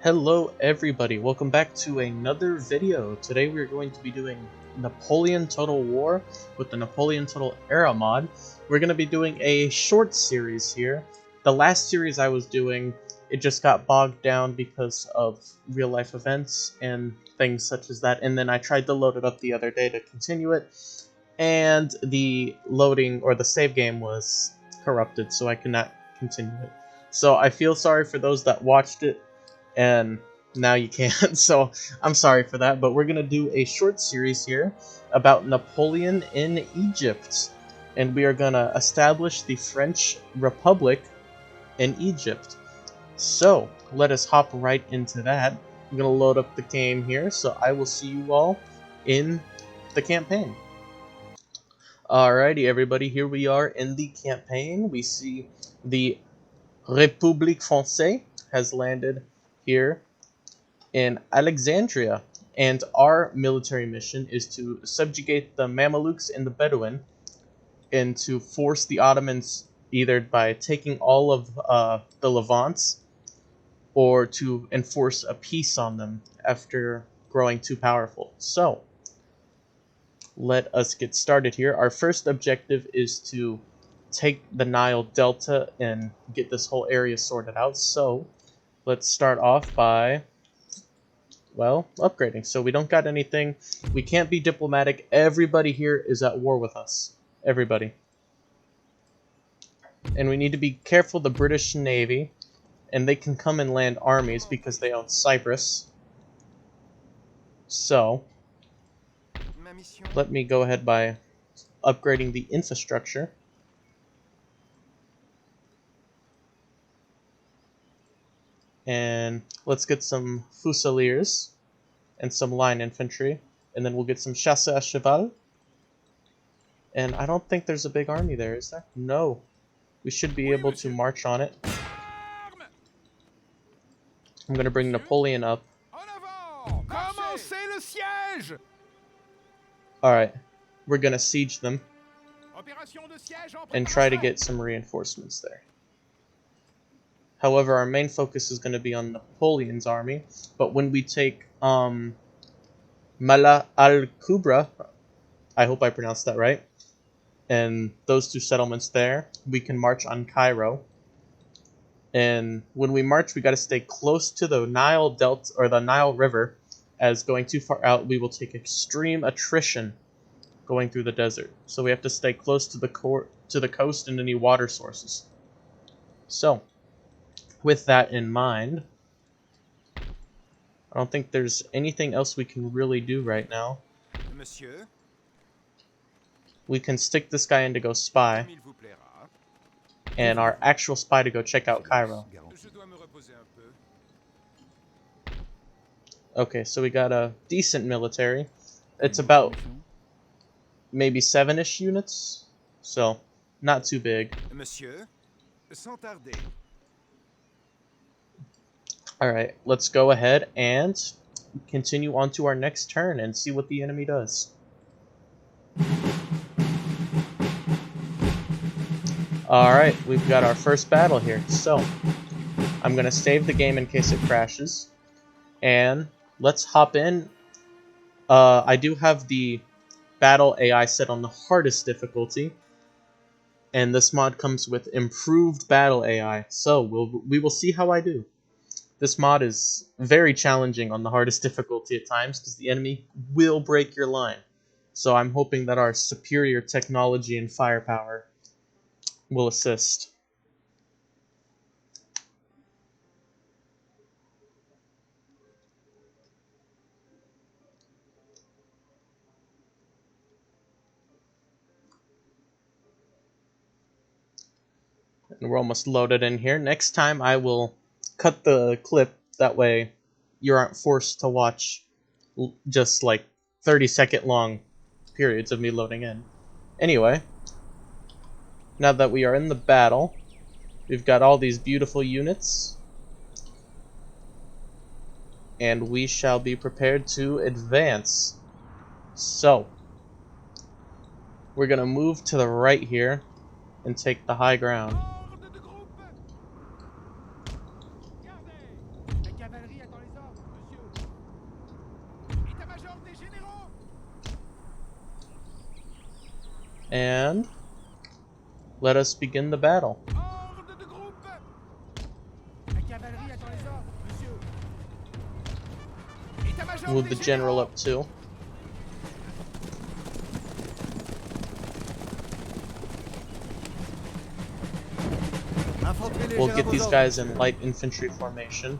Hello everybody, welcome back to another video. Today we're going to be doing Napoleon Total War with the Napoleon Total Era mod. We're going to be doing a short series here. The last series I was doing, it just got bogged down because of real life events and things such as that, and then I tried to load it up the other day to continue it, and the loading or the save game was corrupted, so I could not continue it. So I feel sorry for those that watched it and now you can't, so I'm sorry for that, but we're gonna do a short series here about Napoleon in Egypt, and we are gonna establish the French Republic in Egypt. So let us hop right into that. I'm gonna load up the game here, so I will see you all in the campaign. Alrighty everybody, here we are in the campaign. We see the République Française has landed here in Alexandria, and our military mission is to subjugate the Mamelukes and the Bedouin and to force the Ottomans either by taking all of the Levant or to enforce a peace on them after growing too powerful. So let us get started here. Our first objective is to take the Nile Delta and get this whole area sorted out. So let's start off by, well, upgrading. So we don't got anything. We can't be diplomatic. Everybody here is at war with us. Everybody. And we need to be careful the British Navy. And they can come and land armies because they own Cyprus. So let me go ahead by upgrading the infrastructure. And let's get some Fusiliers and some line infantry, and then we'll get some chasse à cheval. And I don't think there's a big army there, is there? No. We should be able to march on it. I'm going to bring Napoleon up. Alright, we're going to siege them and try to get some reinforcements there. However, our main focus is going to be on Napoleon's army, but when we take Mala al-Kubra, I hope I pronounced that right, and those two settlements there, we can march on Cairo. And when we march, we got to stay close to the Nile Delta or the Nile River, as going too far out, we will take extreme attrition going through the desert. So we have to stay close to the coast and any water sources. So with that in mind, I don't think there's anything else we can really do right now. Monsieur? We can stick this guy in to go spy, and our actual spy to go check out Cairo. Okay, so we got a decent military. It's about maybe 7-ish units, so not too big. Monsieur? Alright, let's go ahead and continue on to our next turn and see what the enemy does. Alright, we've got our first battle here. So, I'm going to save the game in case it crashes. And let's hop in. I do have the battle AI set on the hardest difficulty. And this mod comes with improved battle AI. So, we will see how I do. This mod is very challenging on the hardest difficulty at times because the enemy will break your line. So I'm hoping that our superior technology and firepower will assist. And we're almost loaded in here. Next time I will cut the clip, that way you aren't forced to watch just like 30-second long periods of me loading in. Anyway, now that we are in the battle, we've got all these beautiful units, and we shall be prepared to advance. So, we're going to move to the right here and take the high ground. And let us begin the battle. Move the general up too. We'll get these guys in light infantry formation.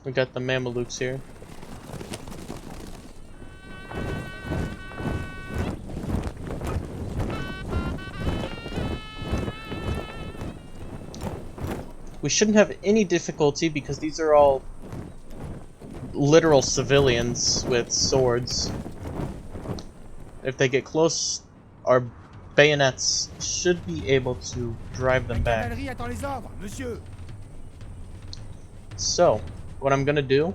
We got the Mamelukes here. We shouldn't have any difficulty because these are all literal civilians with swords. If they get close, our bayonets should be able to drive them back. So, what I'm gonna do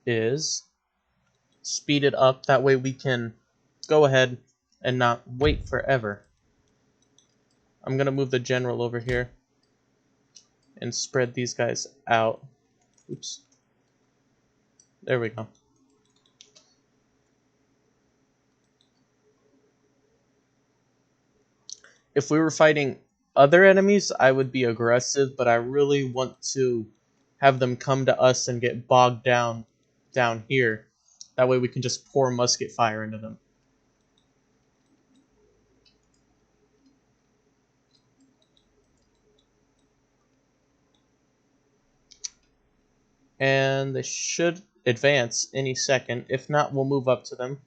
is speed it up, that way we can go ahead and not wait forever. I'm gonna move the general over here and spread these guys out. Oops. There we go. If we were fighting other enemies, I would be aggressive, but I really want to have them come to us and get bogged down here. That way we can just pour musket fire into them. And they should advance any second. If not, we'll move up to them.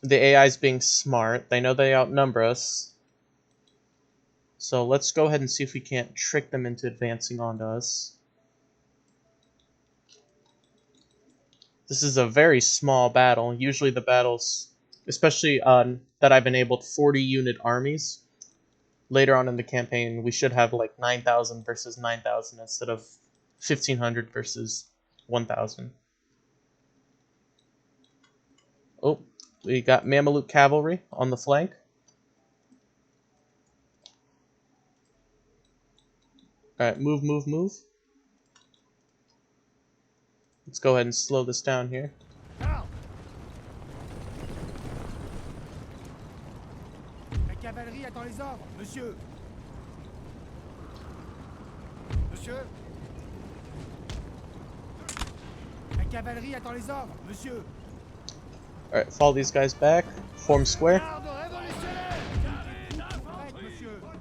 The AI's being smart. They know they outnumber us. So let's go ahead and see if we can't trick them into advancing onto us. This is a very small battle. Usually the battles, especially that I've enabled 40 unit armies, later on in the campaign we should have like 9,000 versus 9,000 instead of 1,500 versus 1,000. Oh, we got Mameluke cavalry on the flank. Alright, move, move, move. Let's go ahead and slow this down here. La cavalerie attend les ordres, monsieur. Monsieur. La cavalerie attend les ordres, monsieur. Alright, follow these guys back. Form square.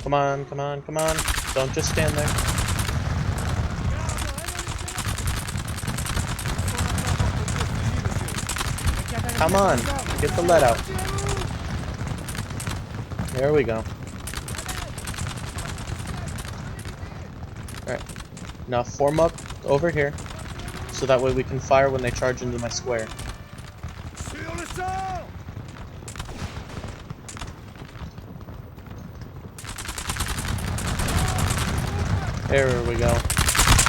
Come on, come on, come on. Don't just stand there. Come on, get the lead out. There we go. Alright, now form up over here, so that way we can fire when they charge into my square. There we go.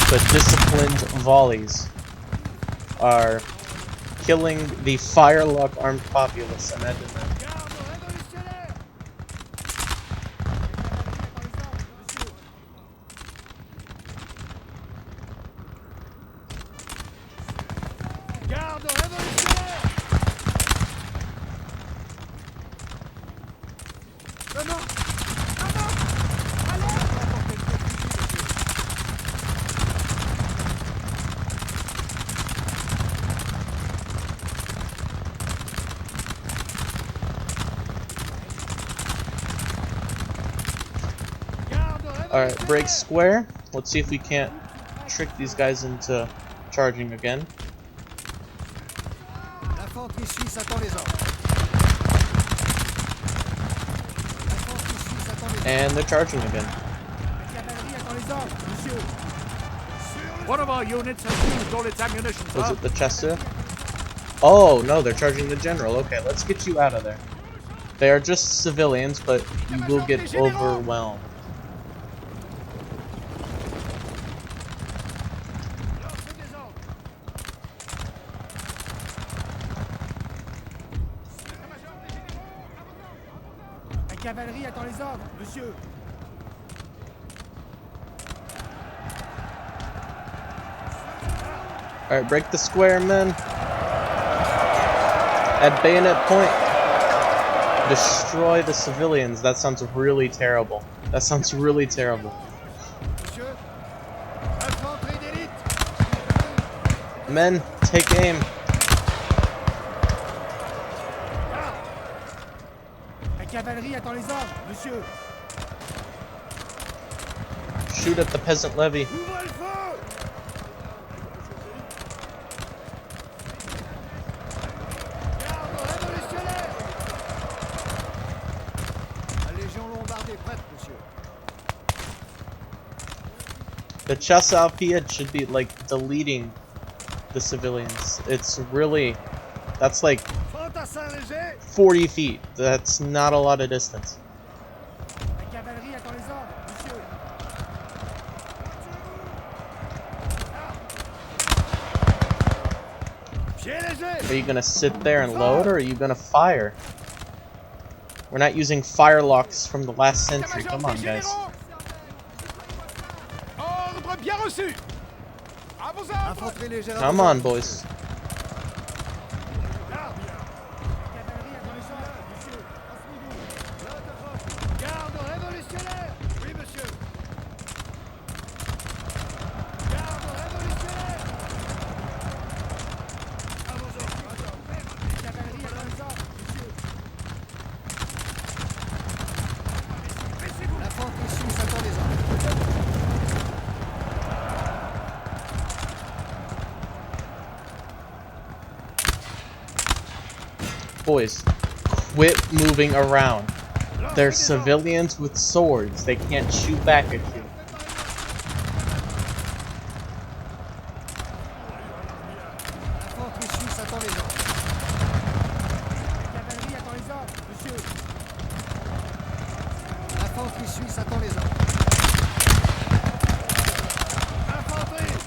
The disciplined volleys are killing the firelock armed populace. Imagine that. Alright, break square. Let's see if we can't trick these guys into charging again. And they're charging again. One of our units has used all its ammunition. Was it the Chester? Oh, no, they're charging the general. Okay, let's get you out of there. They are just civilians, but you will get overwhelmed. La cavalerie attend les ordres, monsieur. Alright, break the square, men. At bayonet point. Destroy the civilians. That sounds really terrible. That sounds really terrible. Monsieur, infanterie d'élite. Men, take aim. La cavalerie attend les ordres, monsieur. Shoot at the peasant levy. Ouvrez le feu. Garde révolutionnaire. La légion lombarde est prête, monsieur. The Chasalpiad should be like deleting the civilians. It's really, that's like Fantassin léger. 40 feet. That's not a lot of distance. La cavalerie attend les ordres, monsieur. Pied léger. Are you gonna sit there and load, or are you gonna fire? We're not using fire locks from the last century. Come on, guys. Ordre bien reçu. À vos ordres. Infanterie légère. Come on, boys. Garde révolutionnaire. Oui, monsieur. Garde révolutionnaire. À vos ordres. Cavalerie à vos ordres, monsieur. L'infanterie suisse attend les ordres. Boys, quit moving around. They're civilians with swords. They can't shoot back at you. L'infanterie suisse attend les ordres. La cavalerie attend les ordres, monsieur. L'infanterie suisse attend les ordres. Infanterie.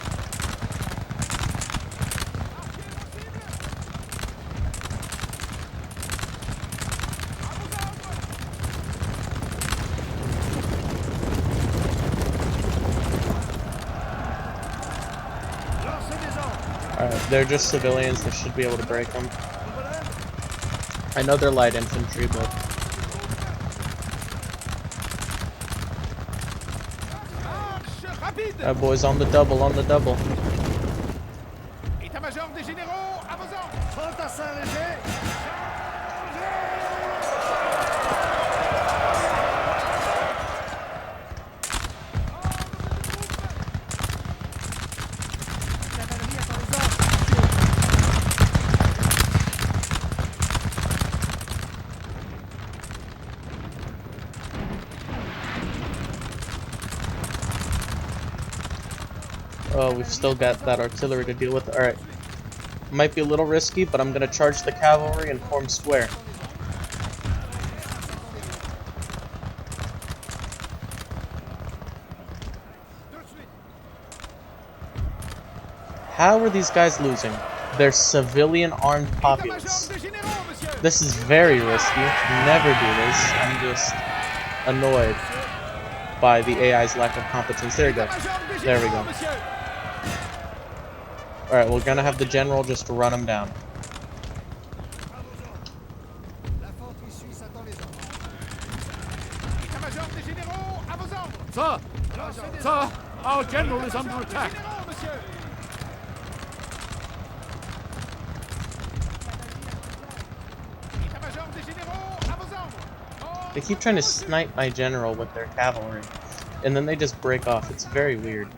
Lancez des ordres. Alright, they're just civilians. They should be able to break them. I know they're light infantry, but Marche rapide. boys, on the double, on the double. État-major des généraux, à vos ordres. Fantassin léger. Cavalerie attend les ordres, Oh, we've still got that artillery to deal with. Alright. Might be a little risky, but I'm gonna charge the cavalry and form square. How are these guys losing? They're civilian armed populace. État-major des généraux, monsieur. This is very risky. Never do this. I'm just annoyed by the AI's lack of competence. There we go. État-major des There we généraux, go. monsieur. Alright, we're gonna have the general just run them down. L'infanterie suisse attend les ordres. État-major des généraux, à vos ordres. Sir, our general is under attack. État-major des généraux, à vos ordres. They keep trying to snipe my general with their cavalry, and then they just break off. It's very weird.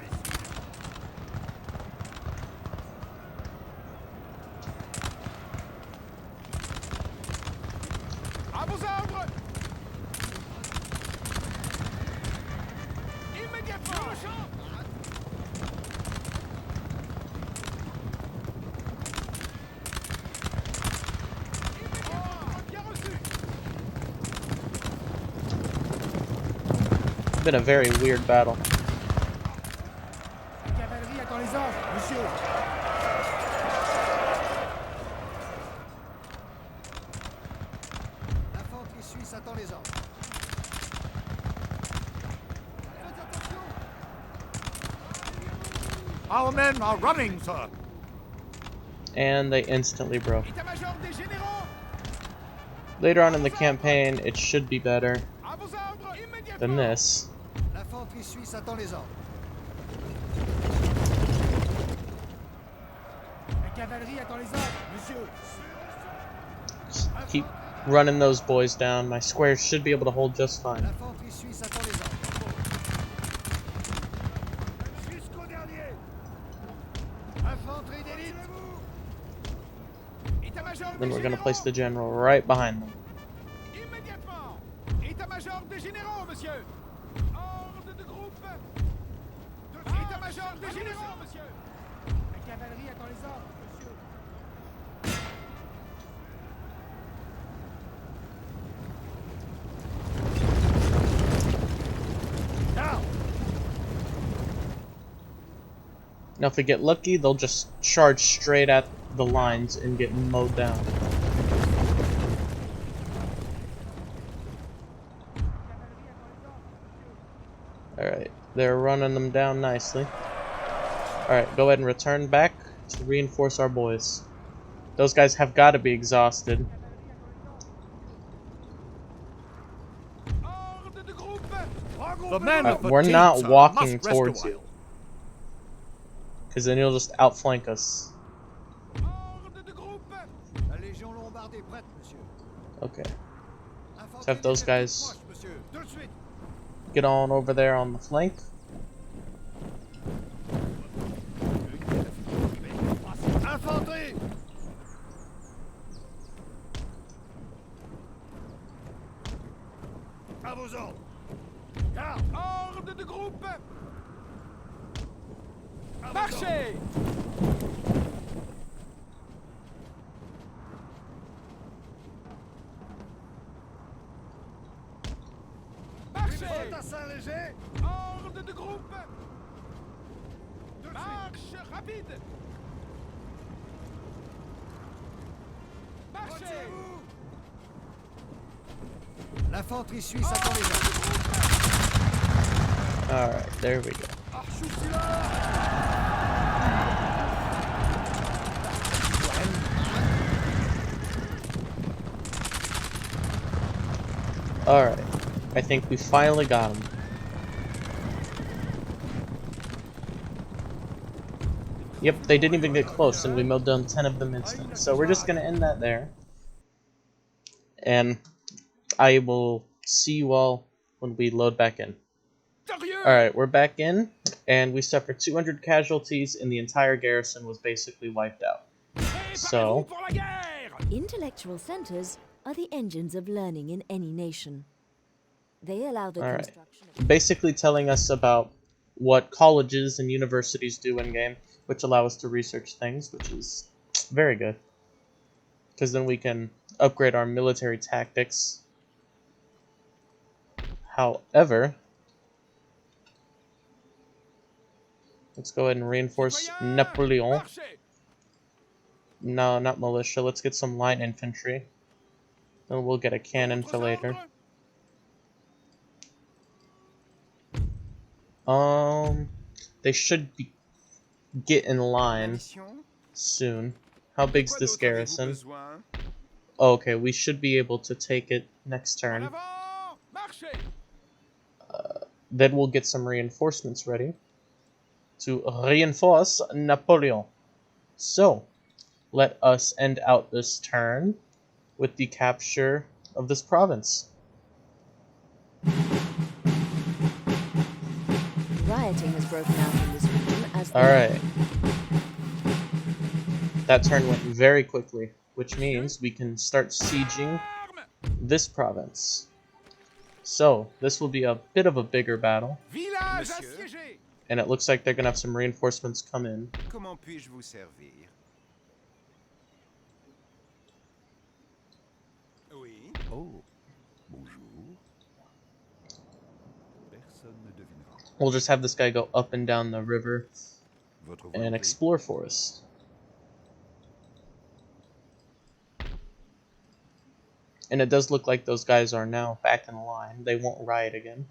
À vos ordres. Immédiatement. Sur le champ. Ordre bien reçu. been a very weird battle. La cavalerie attend les ordres, monsieur. L'infanterie suisse attend les ordres. Faites attention. Our men are running, sir. And they instantly broke. État-major des généraux. Later on in the campaign, it should be better À vos ordres immédiatement. than this. L'infanterie suisse attend les ordres. La cavalerie attend les ordres, monsieur. Keep running those boys down. My squares should be able to hold just fine. L'infanterie suisse attend les ordres. Jusqu'au dernier. Infanterie d'élite. État-major Then des we're going to place généraux. the general right behind them. Immédiatement. État-major des généraux, monsieur. Ordre de groupe. État-major des généraux, monsieur. La cavalerie attend les ordres, monsieur. Now. Now if we get lucky, they'll just charge straight at the lines and get mowed down. Alright, they're running them down nicely. Alright, go ahead and return back to reinforce our boys. Those guys have got to be exhausted. Ordre de groupe. The men of We're the not team, walking must rest towards a while. you, because then you'll just outflank us. Ordre de groupe. La Légion Lombarde est prête, monsieur. Okay, so have those guys Proche, monsieur. Tout de suite. get on over there on the flank. Infanterie. À vos ordres. Garde. Ordre de groupe. Marchez. Marchez. Fantassin léger. Ordre de groupe. Marche rapide. Marchez. L'infanterie suisse attend les ordres. Alright, there we go. Alright, I think we finally got him. Yep, they didn't even get close, and we mowed down 10 of them instantly. So we're just going to end that there. And I will see you all when we load back in. Alright, we're back in, and we suffered 200 casualties, and the entire garrison was basically wiped out. So, Intellectual centers are the engines of learning in any nation. They allow the construction of basically telling us about what colleges and universities do in-game, which allow us to research things, which is very good. Because then we can upgrade our military tactics. However, let's go ahead and reinforce Napoleon. No, not militia. Let's get some light infantry. Then we'll get a cannon for later. They should get in line soon. How big's this garrison? Oh, okay, we should be able to take it next turn. Then we'll get some reinforcements ready to reinforce Napoleon. So, let us end out this turn with the capture of this province. rioting has broken out in this region as the Alright. That turn went very quickly, which means we can start sieging this province. So, this will be a bit of a bigger battle. And it looks like they're going to have some reinforcements come in. Comment puis-je vous servir? Oui. Oh, bonjour. Personne. We'll just have this guy go up and down the river Votre and volonté? explore for us. And it does look like those guys are now back in line. They won't riot again.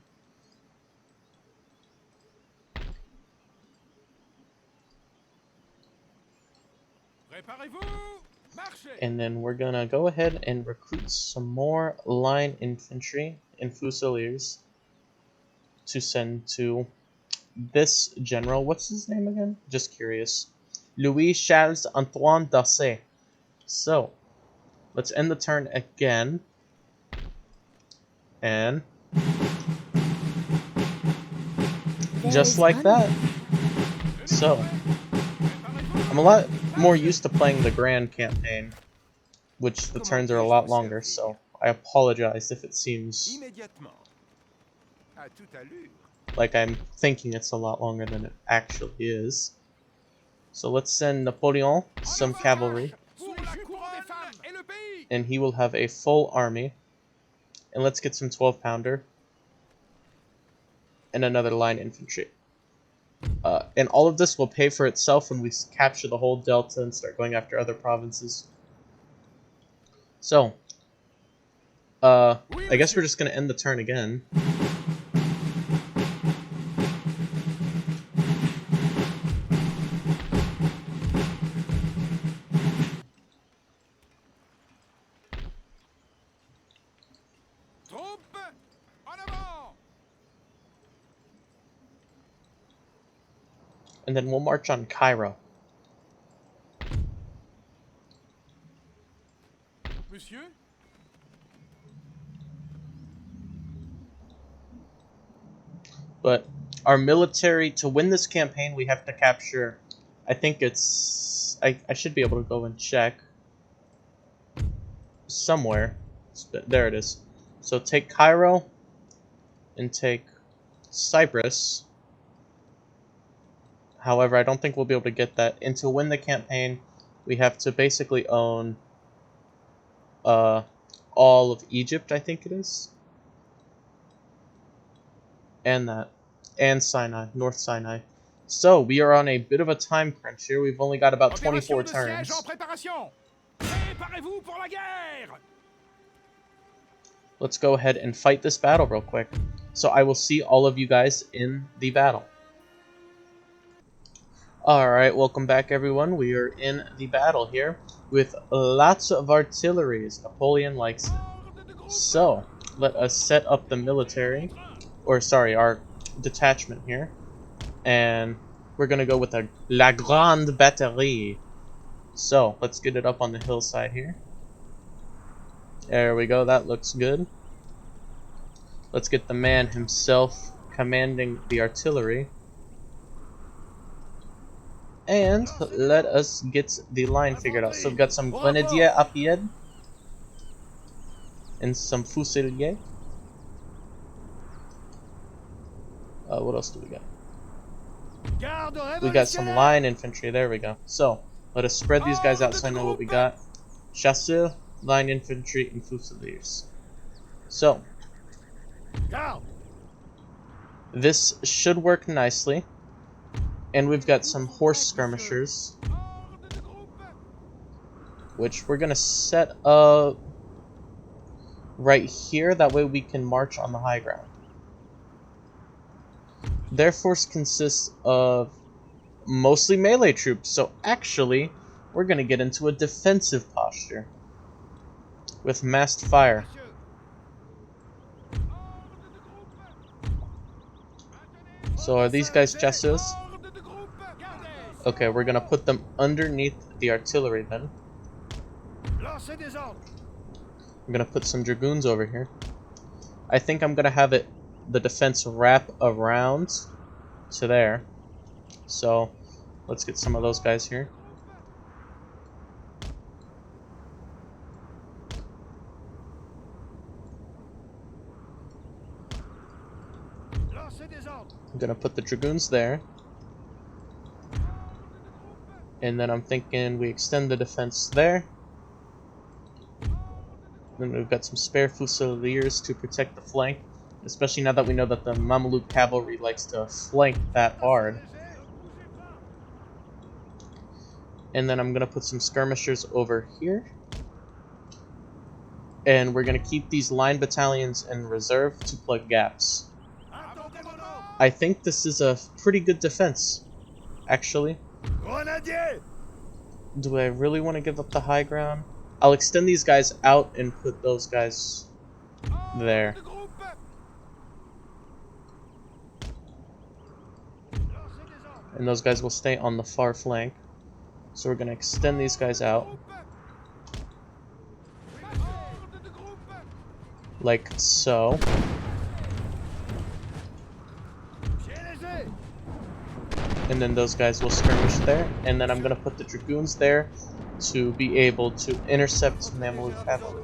Préparez-vous! Marchez! And then we're gonna go ahead and recruit some more line infantry and fusiliers to send to this general. What's his name again? Just curious. Louis Charles Antoine Dassé. So, let's end the turn again. And just like that. So, I'm a lot more used to playing the Grand campaign, which the turns are a lot longer, so I apologize if it seems Immédiatement. À toute allure. like I'm thinking it's a lot longer than it actually is. So let's send Napoleon some cavalry, Pour la couronne des femmes et le pays! and he will have a full army. And let's get some 12-pounder and another line infantry. And all of this will pay for itself when we capture the whole delta and start going after other provinces. So, I guess we're just going to end the turn again. Troupes, en avant! And then we'll march on Cairo. Monsieur? But our military, to win this campaign, we have to capture, I think it's, I should be able to go and check somewhere. There it is. So take Cairo and take Cyprus. However, I don't think we'll be able to get that. And to win the campaign, we have to basically own all of Egypt, I think it is. And that. And Sinai, North Sinai. So, we are on a bit of a time crunch here. We've only got about 24 turns. Préparez-vous pour la guerre! Let's go ahead and fight this battle real quick. So I will see all of you guys in the battle. Alright, welcome back everyone. We are in the battle here with lots of artillery, as Napoleon likes it. So, let us set up the military, or sorry, our detachment here. And we're going to go with a La Grande Batterie. So, let's get it up on the hillside here. There we go, that looks good. Let's get the man himself commanding the artillery. And let us get the line figured out. So we've got some Grenadier à pied and some Fusilier. What else do we got? We got some line infantry, there we go. So, let us spread these guys out so I know what we got. Chasseurs, line infantry, and Fusiliers. So, this should work nicely. And we've got some horse skirmishers, which we're going to set up right here. That way we can march on the high ground. Their force consists of mostly melee troops, so actually we're going to get into a defensive posture with massed fire. So are these guys chasseurs? Okay, we're going to put them underneath the artillery then. I'm going to put some dragoons over here. I think I'm going to have the defense wrap around to there. So, let's get some of those guys here. I'm going to put the dragoons there. And then I'm thinking we extend the defense there. Then we've got some spare fusiliers to protect the flank. especially now that we know that the Mameluke cavalry likes to flank that hard. And then I'm gonna put some skirmishers over here. And we're gonna keep these line battalions in reserve to plug gaps. I think this is a pretty good defense, actually. Do I really want to give up the high ground? I'll extend these guys out and put those guys there. And those guys will stay on the far flank. So we're going to extend these guys out. Like so. And then those guys will skirmish there. And then I'm going to put the dragoons there to be able to intercept Mameluke cavalry.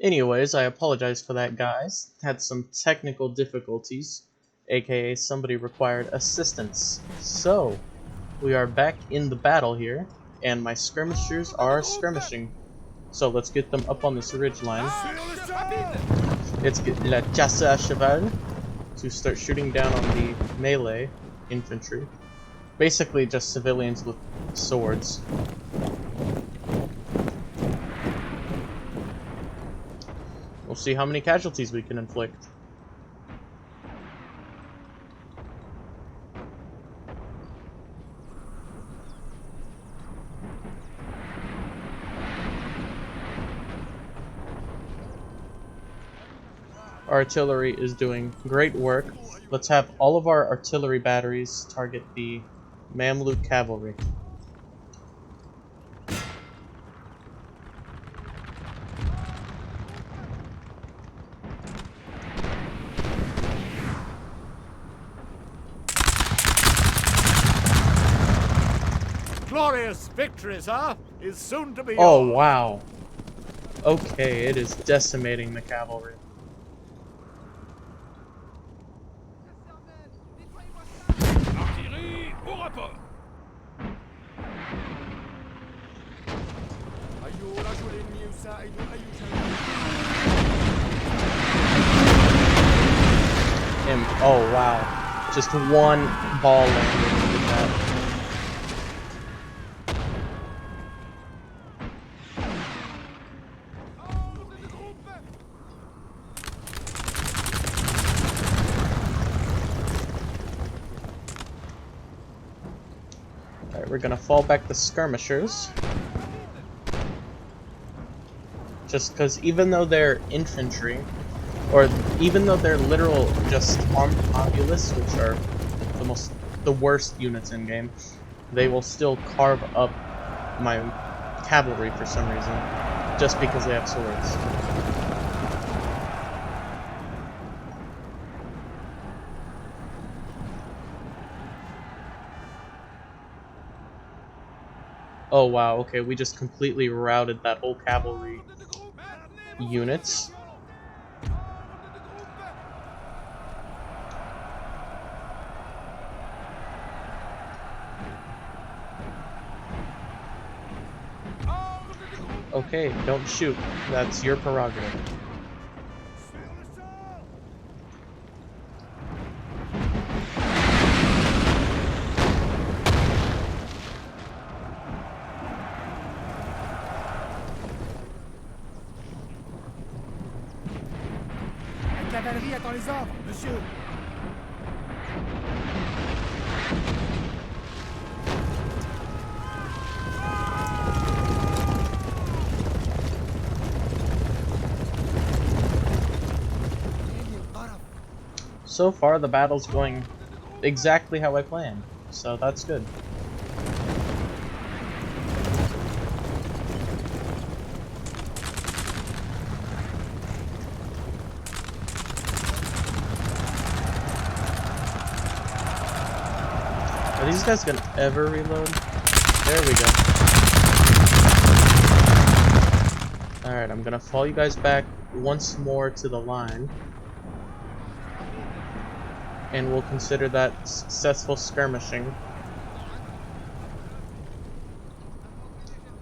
Anyways, I apologize for that, guys. Had some technical difficulties, aka somebody required assistance. So, we are back in the battle here, and my skirmishers are skirmishing. So let's get them up on this ridge line. Let's get la chasse à cheval to start shooting down on the melee infantry. Basically just civilians with swords. We'll see how many casualties we can inflict. Artillery is doing great work. Let's have all of our artillery batteries target the Mameluke cavalry. Glorious victory, sir, is soon to be Oh, yours. wow. Okay, it is decimating the cavalry. Artillerie au rapport. Oh, wow. Just one ball landed with that. Alright, we're gonna fall back the skirmishers. Just because even though they're infantry, or even though they're literal just armed populace, which are the worst units in game, they will still carve up my cavalry for some reason, just because they have swords. Oh wow, okay, we just completely routed that whole cavalry units. Okay, don't shoot. That's your prerogative. La cavalerie attend les ordres, monsieur. So far, the battle's going exactly how I planned, so that's good. Are these guys gonna ever reload? There we go. Alright, I'm gonna fall you guys back once more to the line. And we'll consider that successful skirmishing.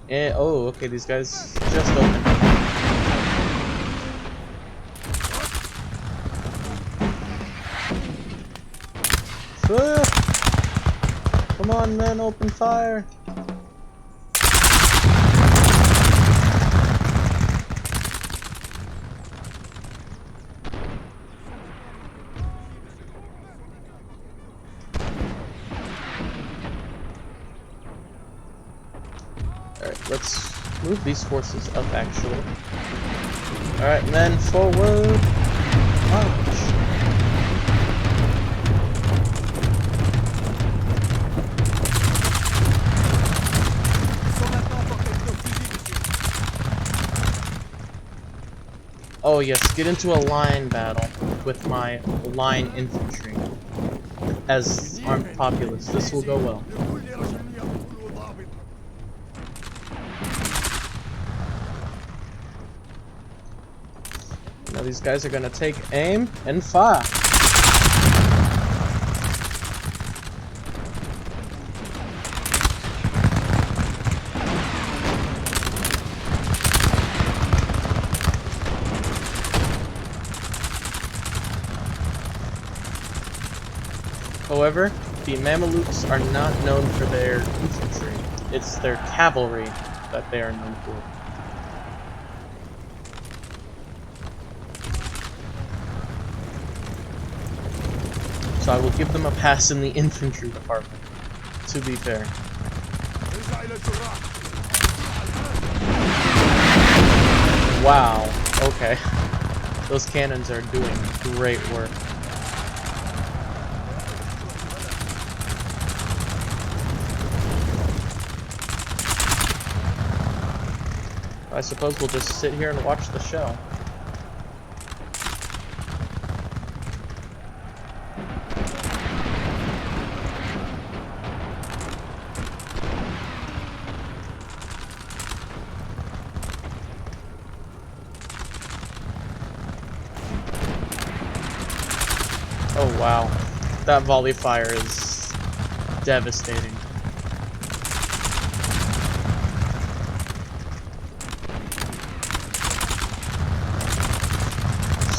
And, oh, okay, these guys just opened. Come on, man, open fire. Alright, let's move these forces up, actually. Alright, men, forward. March. Oh yes, get into a line battle with my line infantry as armed populace. This will go well. Now these guys are gonna take aim and fire. However, the Mamelukes are not known for their infantry. It's their cavalry that they are known for. So I will give them a pass in the infantry department, to be fair. Wow, okay. Those cannons are doing great work. I suppose we'll just sit here and watch the show. Oh wow, that volley fire is devastating.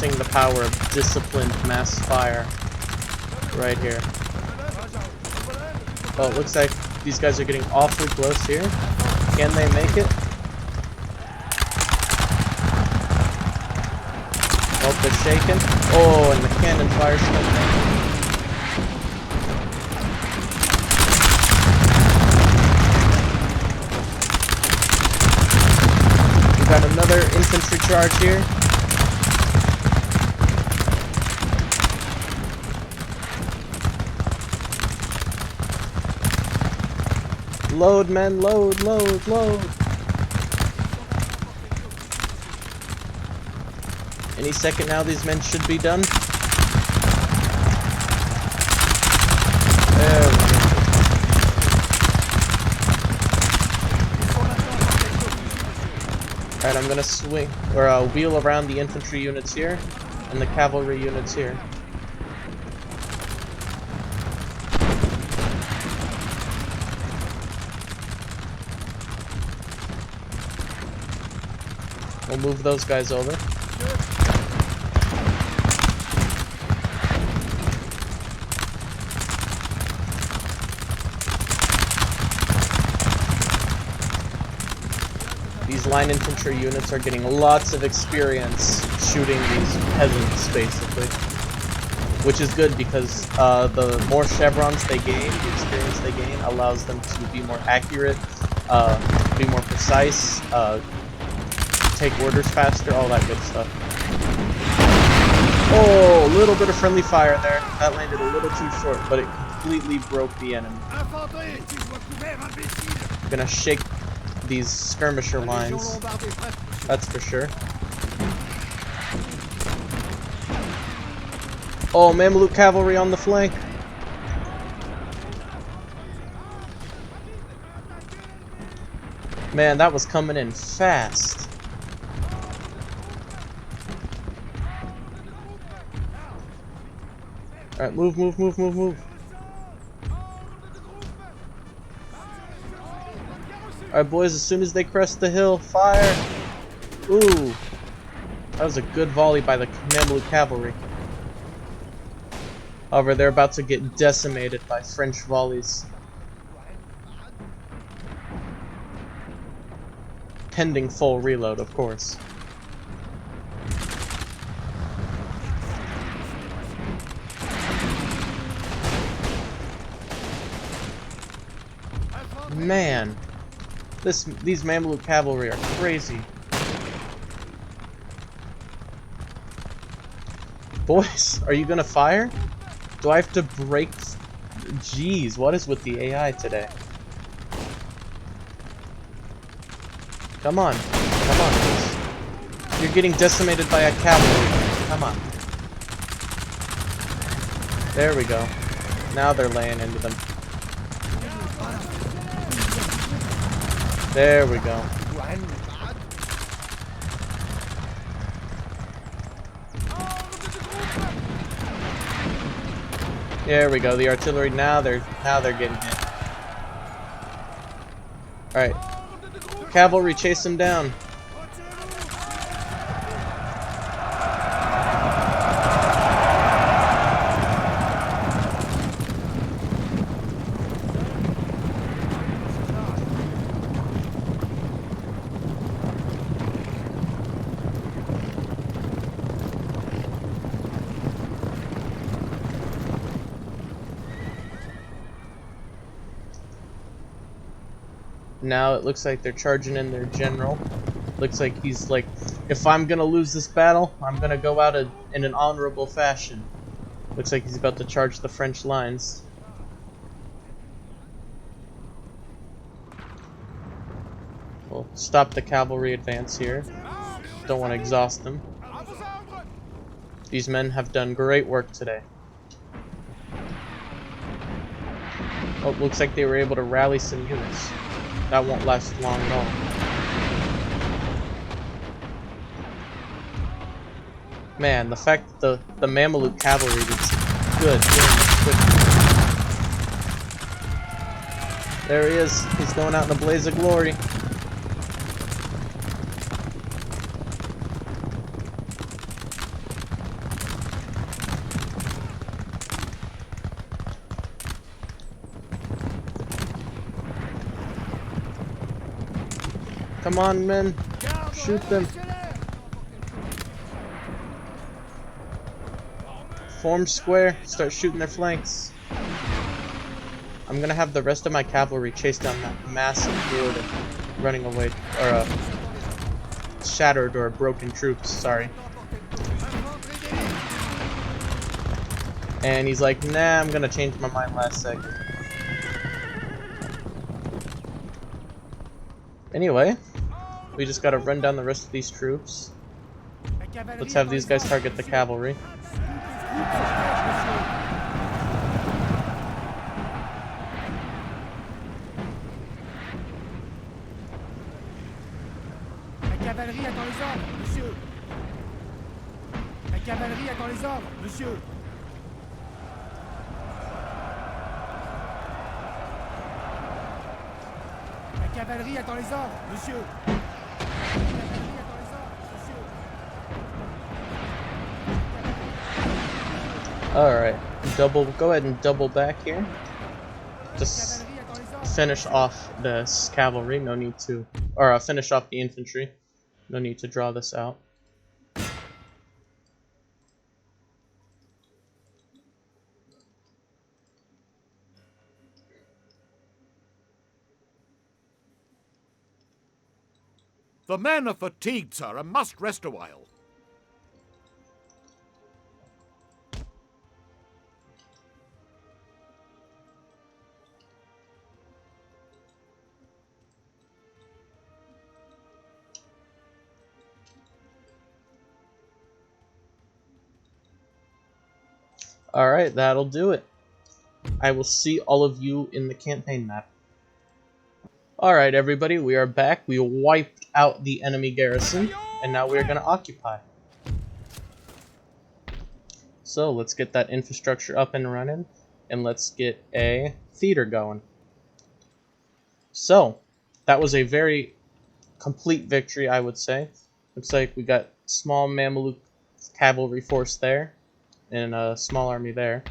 Seeing the power of disciplined mass fire right here. Oh, it looks like these guys are getting awfully close here. Can they make it? Oh, they're shaking. Oh, and the cannon fire still making. We got another infantry charge here. Load, men, load, load, load. Any second now, these men should be done. There we go. Alright, I'm gonna swing, or wheel around the infantry units here, and the cavalry units here. We'll move those guys over. These line infantry units are getting lots of experience shooting these peasants, basically. Which is good because the more chevrons they gain, the experience they gain, allows them to be more accurate, be more precise, take orders faster, all that good stuff. Oh, a little bit of friendly fire there. That landed a little too short, but it completely broke the enemy. I'm gonna shake these skirmisher lines, that's for sure. Oh, Mameluke cavalry on the flank. Man, that was coming in fast. Alright, move, move, move, move, move. Alright, boys, as soon as they crest the hill, fire! Ooh. That was a good volley by the Napoleon cavalry. However, they're about to get decimated by French volleys. Pending full reload, of course. Man, these Mamluk cavalry are crazy. Boys, are you gonna fire? Do I have to break? Jeez, what is with the AI today? Come on, come on, boys. You're getting decimated by a cavalry. Come on. There we go. Now they're laying into them. There we go. There we go. The artillery now they're getting hit. All right. Cavalry, chase them down. Now it looks like they're charging in their general. Looks like he's like, if I'm gonna lose this battle, I'm gonna go out in an honorable fashion. Looks like he's about to charge the French lines. We'll stop the cavalry advance here. Don't want to exhaust them. These men have done great work today. Oh, looks like they were able to rally some units. That won't last long at all. Man, the fact that the Mameluke cavalry was good doing this quickly. There he is. He's going out in a blaze of glory. Come on, men. Shoot them. Form square. Start shooting their flanks. I'm gonna have the rest of my cavalry chase down that massive horde of running away, or shattered or broken troops, sorry. And he's like, nah, I'm gonna change my mind last second. Anyway, we just gotta run down the rest of these troops. Let's have these guys target the cavalry. La cavalerie attend les ordres, monsieur. La cavalerie attend les ordres, monsieur. La cavalerie attend les ordres, monsieur. Alright, go ahead and double back here. Just finish off this cavalry, no need to, or finish off the infantry. No need to draw this out. The men are fatigued, sir, and must rest a while. Alright, that'll do it. I will see all of you in the campaign map. Alright everybody, we are back. We wiped out the enemy garrison, and now we're going to occupy. So let's get that infrastructure up and running, and let's get a theater going. So, that was a very complete victory, I would say. Looks like we got small Mameluke cavalry force there, and a small army there.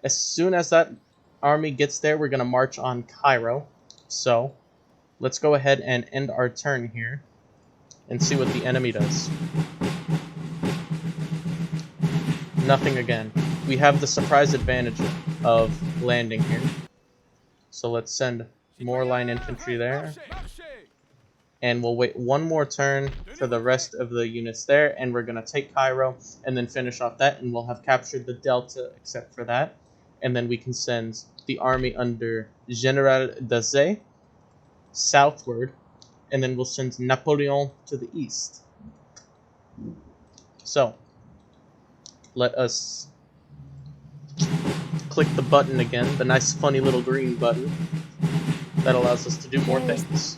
As soon as that army gets there, we're going to march on Cairo. So, let's go ahead and end our turn here and see what the enemy does. Nothing again. We have the surprise advantage of landing here. So let's send more line infantry there. And we'll wait one more turn for the rest of the units there, and we're going to take Cairo and then finish off that, and we'll have captured the Delta except for that. And then we can send the army under General Dazay southward, and then we'll send Napoleon to the east. So, let us click the button again, the nice funny little green button that allows us to do more things.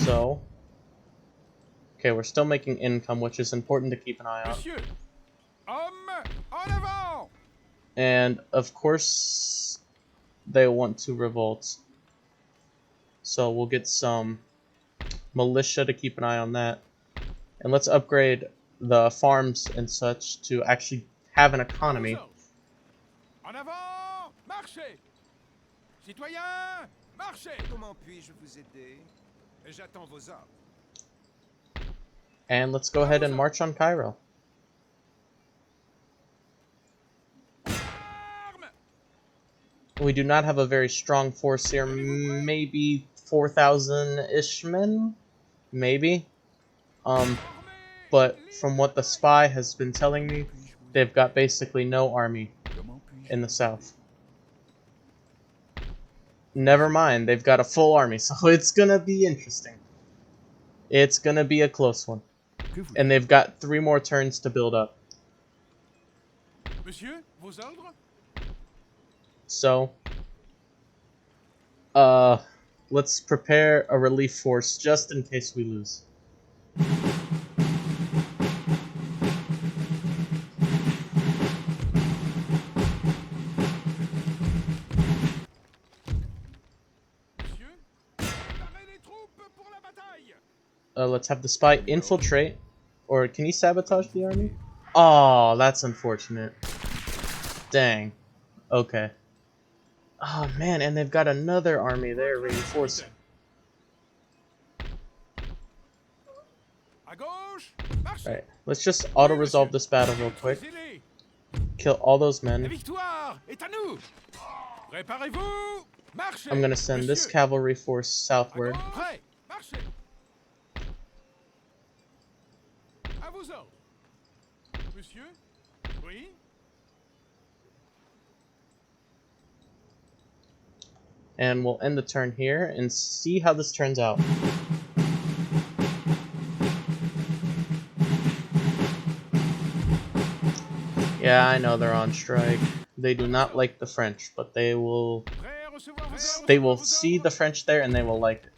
So, okay, we're still making income, which is important to keep an eye on. And, of course, they want to revolt. So we'll get some militia to keep an eye on that. And let's upgrade the farms and such to actually have an economy. En avant, marchez! Citoyens, marchez! Comment puis-je vous aider? J'attends vos ordres. And let's go ahead and march on Cairo. We do not have a very strong force here. Maybe 4,000-ish men? Maybe. But from what the spy has been telling me, they've got basically no army in the south. Never mind, they've got a full army, so it's gonna be interesting. It's gonna be a close one. And they've got 3 more turns to build up. Monsieur, vos ordres? So, let's prepare a relief force just in case we lose. Let's have the spy infiltrate. Or can he sabotage the army? Oh, that's unfortunate. Dang. Okay. Oh man, and they've got another army there reinforcing. Alright, let's just auto-resolve this battle real quick. Kill all those men. I'm gonna send this cavalry force southward. And we'll end the turn here and see how this turns out. Yeah, I know they're on strike. They do not like the French, but they will see the French there and they will like it.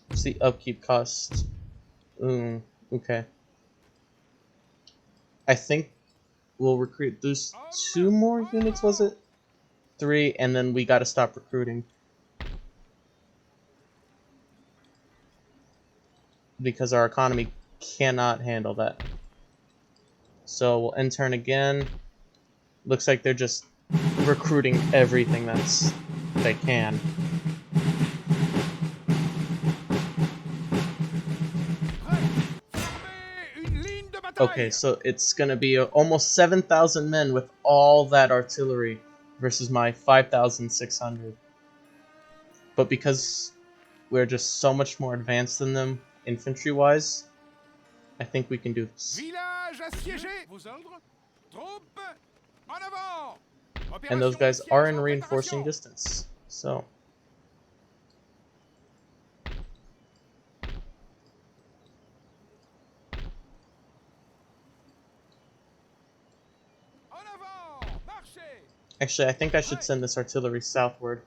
What's the upkeep cost? Okay. I think we'll recruit those 2 more units, was it? 3, and then we gotta stop recruiting. Because our economy cannot handle that. So we'll end turn again. Looks like they're just recruiting everything they can. Okay, so it's gonna be almost 7,000 men with all that artillery versus my 5,600. But because we're just so much more advanced than them infantry-wise, I think we can do this. And those guys are in reinforcing distance, so... Actually, I think I should send this artillery southward.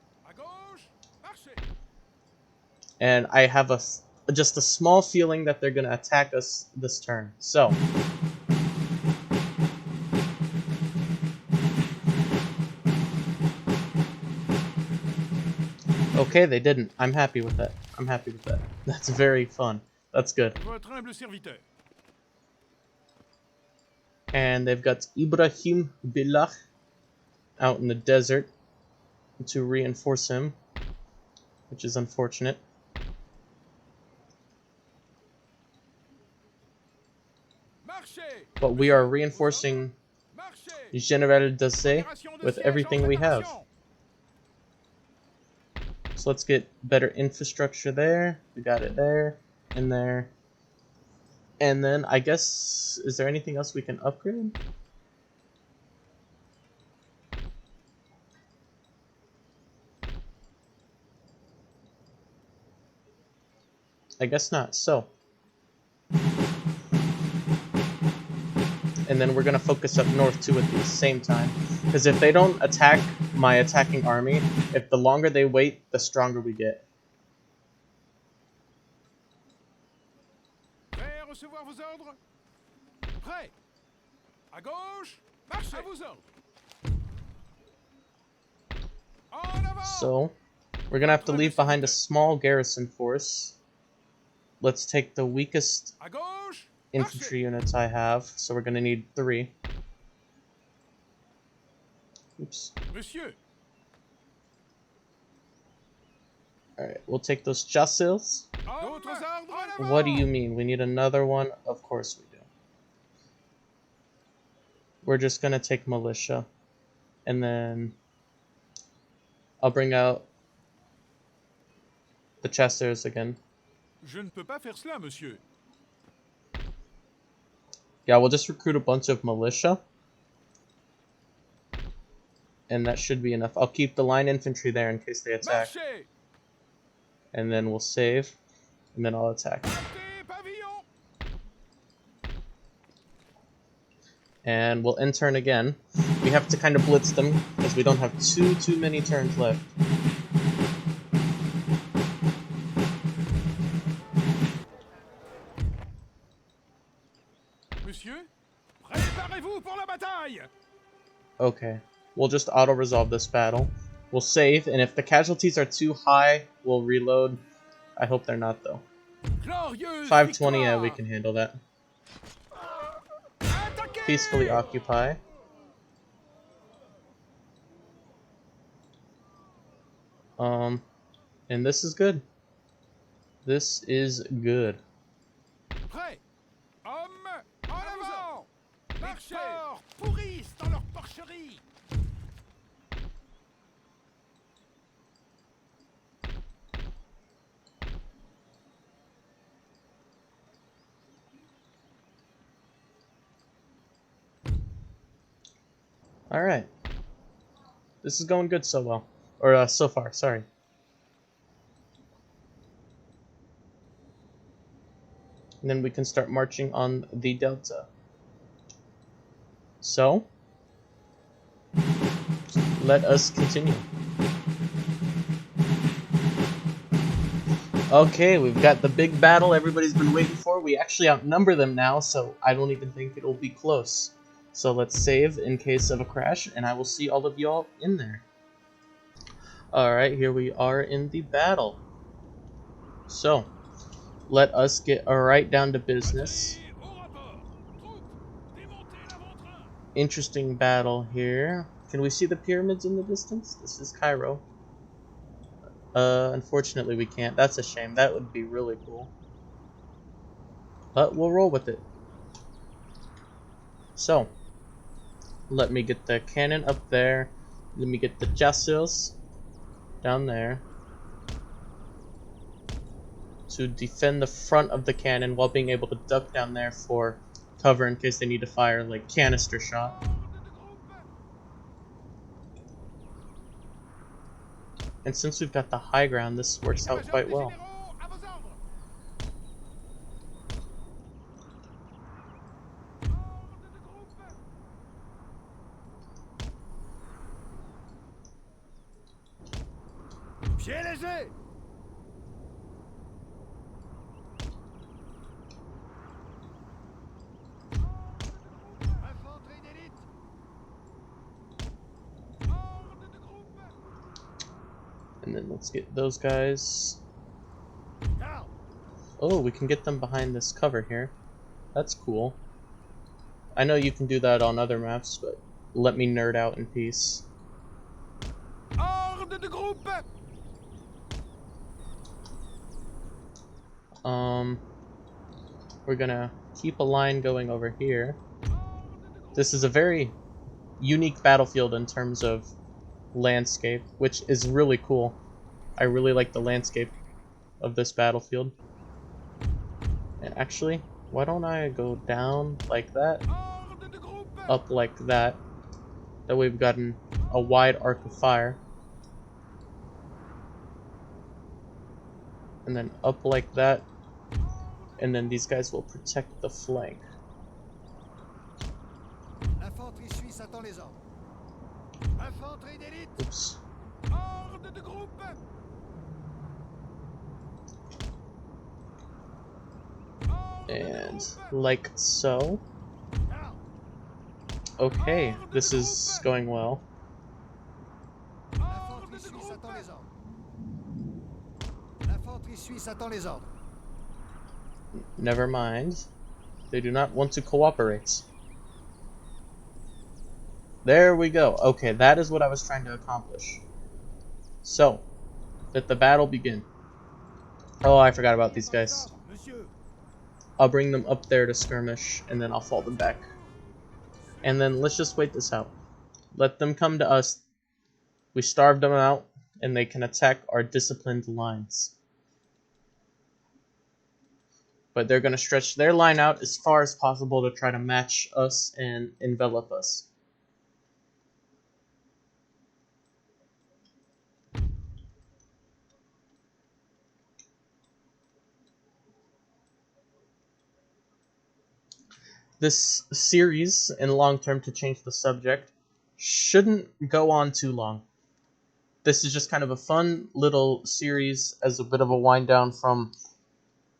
And I have just a small feeling that they're going to attack us this turn. So, Okay, they didn't. I'm happy with that. I'm happy with that. That's very fun. That's good. Votre humble serviteur. And they've got Ibrahim Billah out in the desert to reinforce him, which is unfortunate. Marchez. But we are reinforcing Marchez. General Dassé Opération de with siège everything en we have. préparation. So let's get better infrastructure there. We got it there, and there. And then, I guess, is there anything else we can upgrade? I guess not. So. And then we're going to focus up north too at the same time. Because if they don't attack my attacking army, if the longer they wait, the stronger we get. Prêt à recevoir vos ordres? Prêt. À gauche. Marchez. À vos ordres. En avant. So, we're going to have to leave behind a small garrison force. Let's take the weakest À gauche. infantry units I have. So we're going to need 3. Oops. Monsieur. Alright, we'll take those chasseurs. D'autres ordres? En avant. What do you mean? We need another one? Of course we do. We're just going to take militia. And then I'll bring out the chasseurs again. Je ne peux pas faire cela, monsieur. Yeah, we'll just recruit a bunch of militia. And that should be enough. I'll keep the line infantry there in case they attack. Marchez. And then we'll save. And then I'll attack. Portez pavillon. And we'll end turn again. We have to kind of blitz them because we don't have too many turns left. Monsieur, préparez-vous pour la bataille. Okay, we'll just auto-resolve this battle. We'll save, and if the casualties are too high, we'll reload. I hope they're not, though. Glorieuse 520, yeah, we victoire. can handle that. Attaquez. Peacefully occupy. And this is good. This is good. Prêt. Hommes, en avant. Marchez. Pourrissent dans leur porcherie. Alright. This is going good so well. Or, so far, sorry. And then we can start marching on the Delta. So, let us continue. Okay, we've got the big battle everybody's been waiting for. We actually outnumber them now, so I don't even think it'll be close. So let's save in case of a crash, and I will see all of y'all in there. Alright, here we are in the battle. So, let us get right down to business. Interesting battle here. Can we see the pyramids in the distance? This is Cairo. Unfortunately we can't. That's a shame. That would be really cool. But we'll roll with it. So, let me get the cannon up there. Let me get the chasseurs down there to defend the front of the cannon while being able to duck down there for cover in case they need to fire like canister shot. And since we've got the high ground, this works out quite well. Pied léger. Infanterie d'élite. And then let's get those guys. Oh, we can get them behind this cover here. That's cool. I know you can do that on other maps, but let me nerd out in peace. We're gonna keep a line going over here. This is a very unique battlefield in terms of landscape, which is really cool. I really like the landscape of this battlefield. And actually, why don't I go down like that, up like that. That way we've gotten a wide arc of fire. And then up like that. And then these guys will protect the flank. Oops. And like so. Okay, this is going well. Never mind. They do not want to cooperate. There we go. Okay, that is what I was trying to accomplish. So, let the battle begin. Oh, I forgot about these guys. I'll bring them up there to skirmish, and then I'll fall them back. And then let's just wait this out. Let them come to us. We starve them out, and they can attack our disciplined lines. But they're going to stretch their line out as far as possible to try to match us and envelop us. This series, in long term, to change the subject, shouldn't go on too long. This is just kind of a fun little series as a bit of a wind down from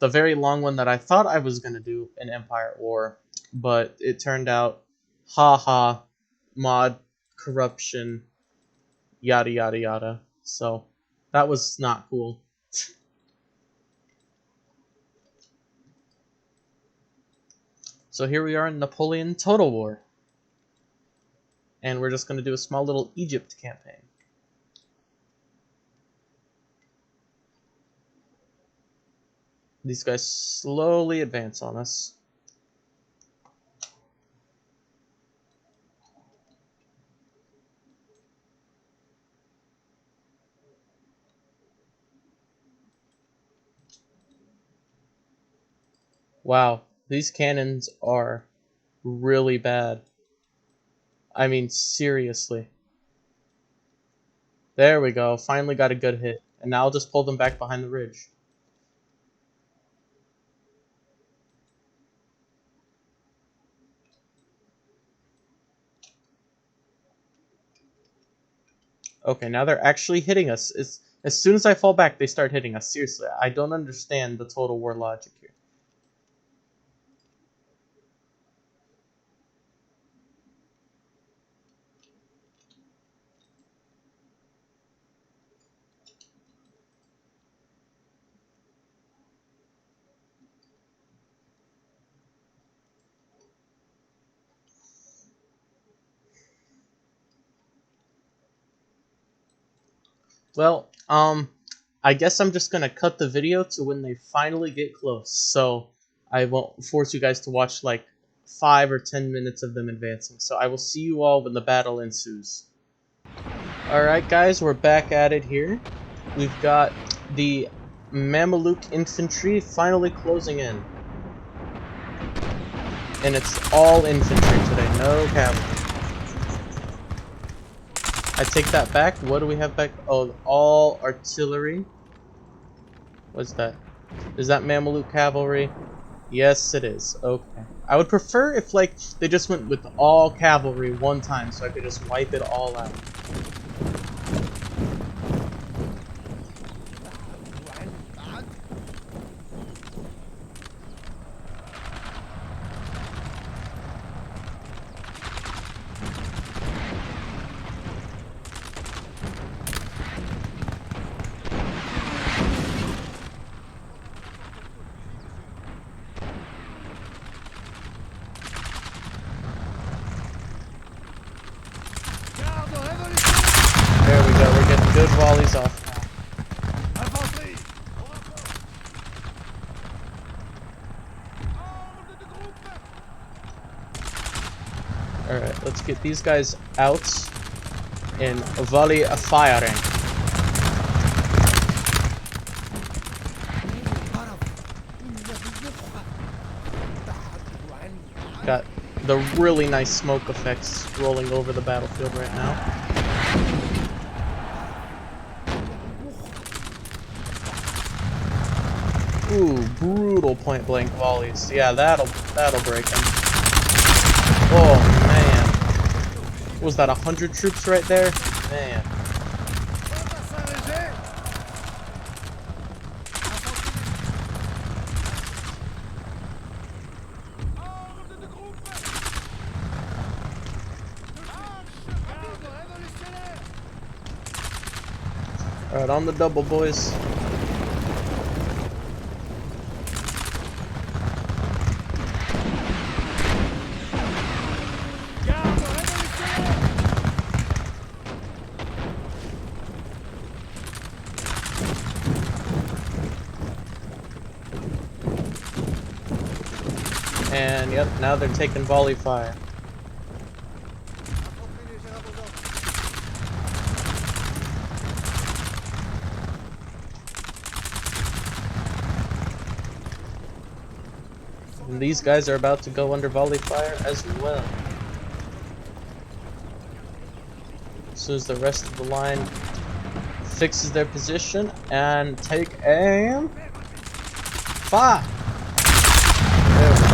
the very long one that I thought I was going to do in Empire at War, but it turned out, haha, mod, corruption, yada yada yada. So, that was not cool. So here we are in Napoleon Total War. And we're just going to do a small little Egypt campaign. These guys slowly advance on us. Wow, these cannons are really bad. I mean, seriously. There we go, finally got a good hit. And now I'll just pull them back behind the ridge. Okay, now they're actually hitting us. As soon as I fall back, they start hitting us. Seriously, I don't understand the Total War logic here. Well, I guess I'm just gonna cut the video to when they finally get close, so I won't force you guys to watch like 5 or 10 minutes of them advancing. So I will see you all when the battle ensues. Alright guys, we're back at it here. We've got the Mameluke infantry finally closing in. And it's all infantry today, no cavalry. I take that back. What do we have back? Oh, all artillery. What's that? Is that Mameluke cavalry? Yes, it is. Okay. I would prefer if, like, they just went with all cavalry one time so I could just wipe it all out. Alright, let's get these guys out in volley of firing. Got the really nice smoke effects rolling over the battlefield right now. Ooh, brutal point blank volleys. Yeah, that'll break him. Oh man. Was that 100 troops right there? Man. Alright, on the double, boys. And yep, now they're taking volley fire. And these guys are about to go under volley fire as well. As soon as the rest of the line fixes their position and take aim. Fire! There we go.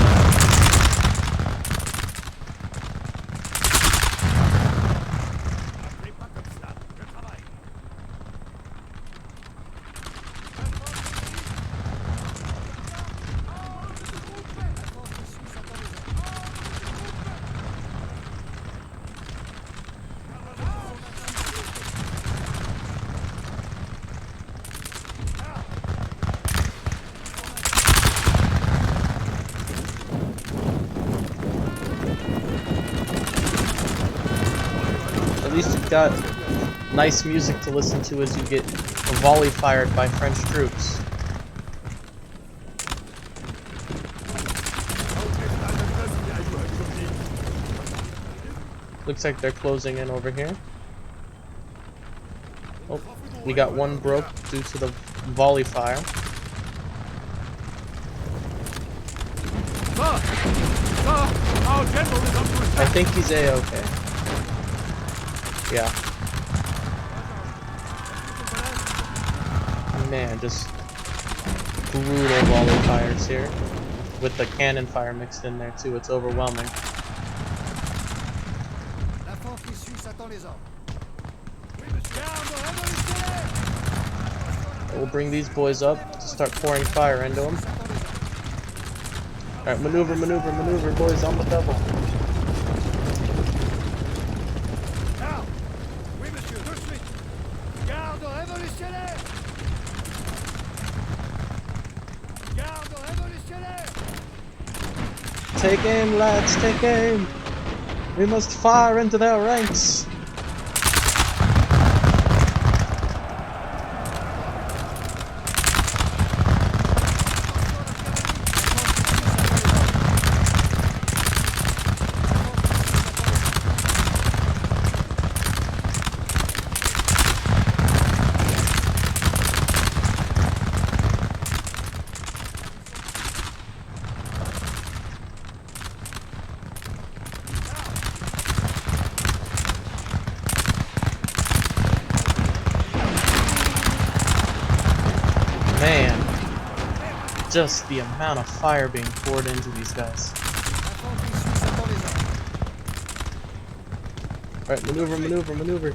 At least you've got nice music to listen to as you get a volley fired by French troops. Looks like they're closing in over here. Oh, we got one broke due to the volley fire. Our general is under attack. I think he's A-okay. Yeah. Man, just brutal volley fires here. With the cannon fire mixed in there too, it's overwhelming. We'll bring these boys up to start pouring fire into them. Alright, maneuver, maneuver, maneuver, boys, on the double. Take aim, lads, take aim! We must fire into their ranks! Man, just the amount of fire being poured into these guys. Alright, maneuver, maneuver, maneuver.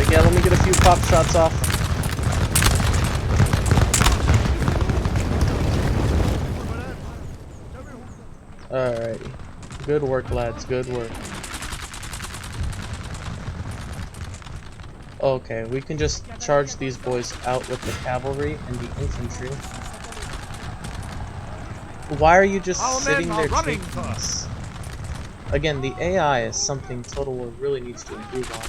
Yeah, let me get a few pop shots off. Alrighty. Good work, lads. Good work. Okay, we can just charge these boys out with the cavalry and the infantry. Why are you just Our men sitting are there running taking for this? Again, the AI is something Total War really needs to improve on.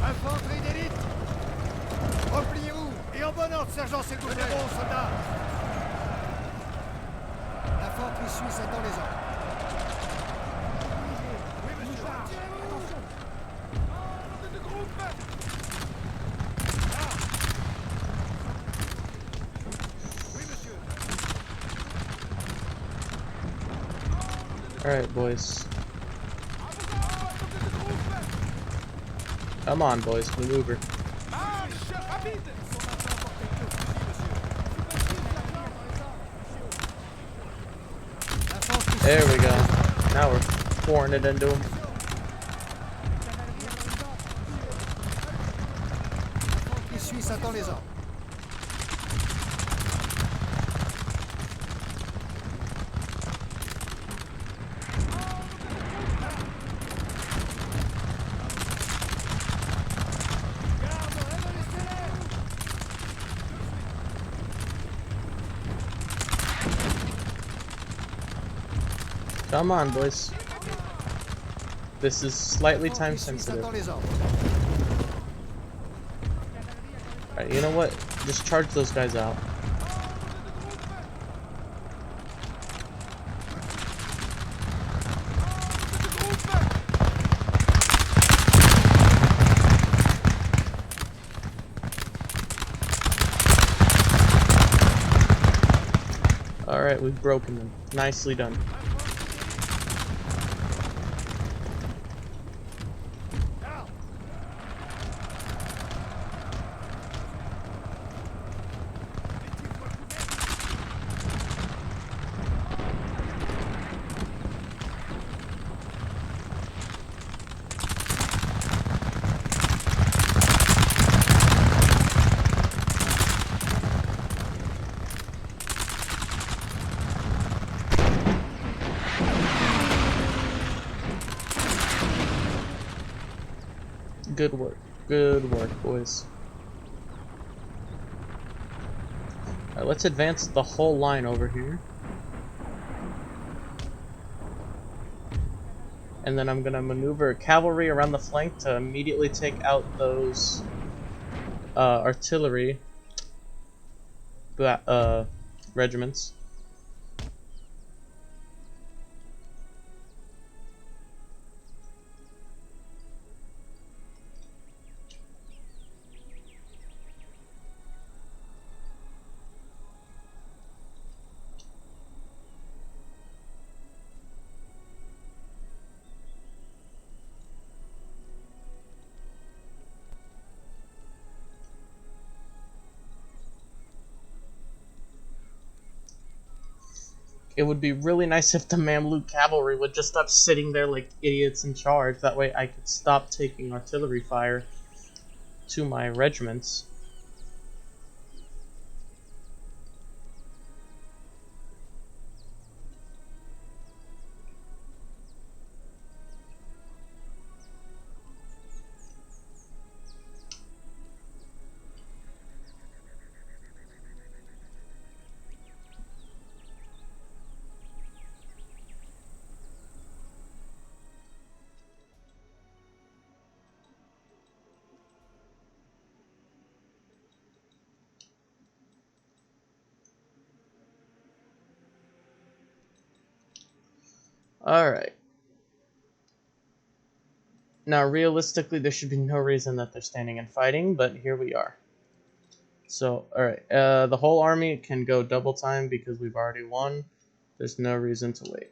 Infanterie d'élite. Repliez-vous et en bon ordre, sergent, s'il vous plaît. Bon, soldats. L'infanterie suisse attend les ordres. Oui, monsieur. Attention. Ordre de groupe. Là. Oui, monsieur. Alright, boys. Ordre de groupe. Come on, boys, maneuver. Marche rapide. There we go. Now we're pouring it into them. L'infanterie suisse attend les ordres. Come on, boys. This is slightly time sensitive. Alright, you know what? Just charge those guys out. Alright, we've broken them. Nicely done. Good work. Good work, boys. Alright, let's advance the whole line over here. And then I'm gonna maneuver cavalry around the flank to immediately take out those artillery regiments. It would be really nice if the Mamluk cavalry would just stop sitting there like idiots in charge. That way I could stop taking artillery fire to my regiments. Alright. Now, realistically, there should be no reason that they're standing and fighting, but here we are. So, alright, the whole army can go double time because we've already won. There's no reason to wait.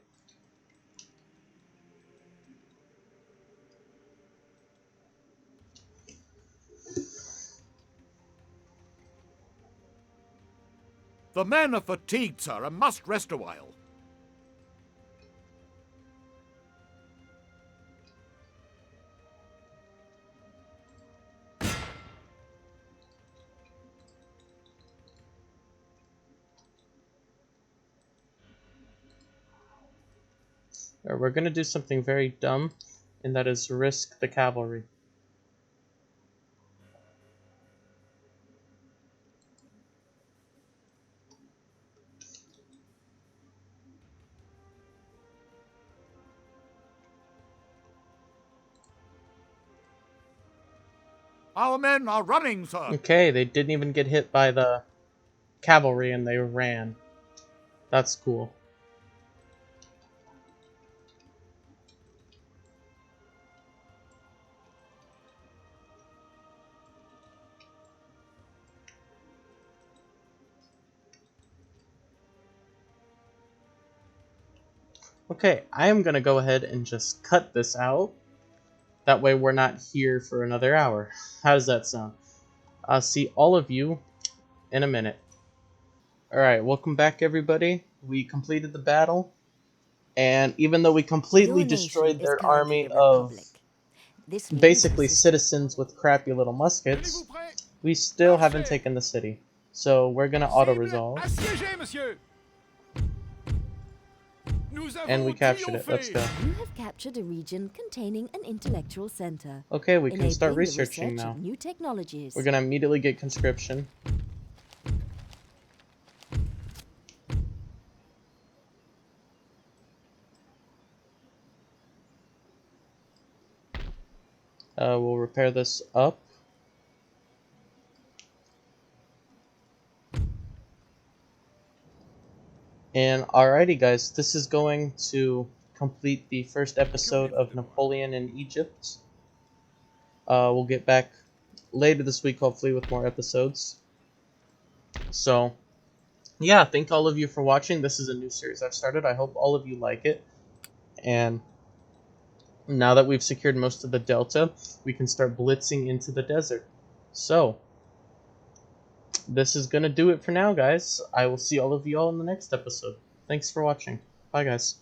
The men are fatigued, sir, and must rest a while. We're gonna do something very dumb, and that is risk the cavalry. Our men are running, sir. Okay, they didn't even get hit by the cavalry and they ran. That's cool. Okay, I am gonna go ahead and just cut this out. That way we're not here for another hour. How does that sound? I'll see all of you in a minute. Alright, welcome back everybody. We completed the battle. And even though we completely Your nation destroyed is their currently army a of republic. This means basically the system- citizens with crappy little muskets, Tenez-vous prêts. we still haven't Marchez. taken the city. So we're gonna Cible auto-resolve. assiégée, monsieur. Nous And we avons captured it. Let's triomphé. go. You have captured a region containing an intellectual center, Okay, we can start enabling the researching research now. of new technologies. We're gonna immediately get conscription. We'll repair this up. And alrighty guys, this is going to complete the first episode of Napoleon in Egypt. We'll get back later this week hopefully with more episodes. So yeah, thank all of you for watching. This is a new series I've started. I hope all of you like it. And now that we've secured most of the delta, we can start blitzing into the desert. So this is going to do it for now, guys. I will see all of you all in the next episode. Thanks for watching. Bye, guys.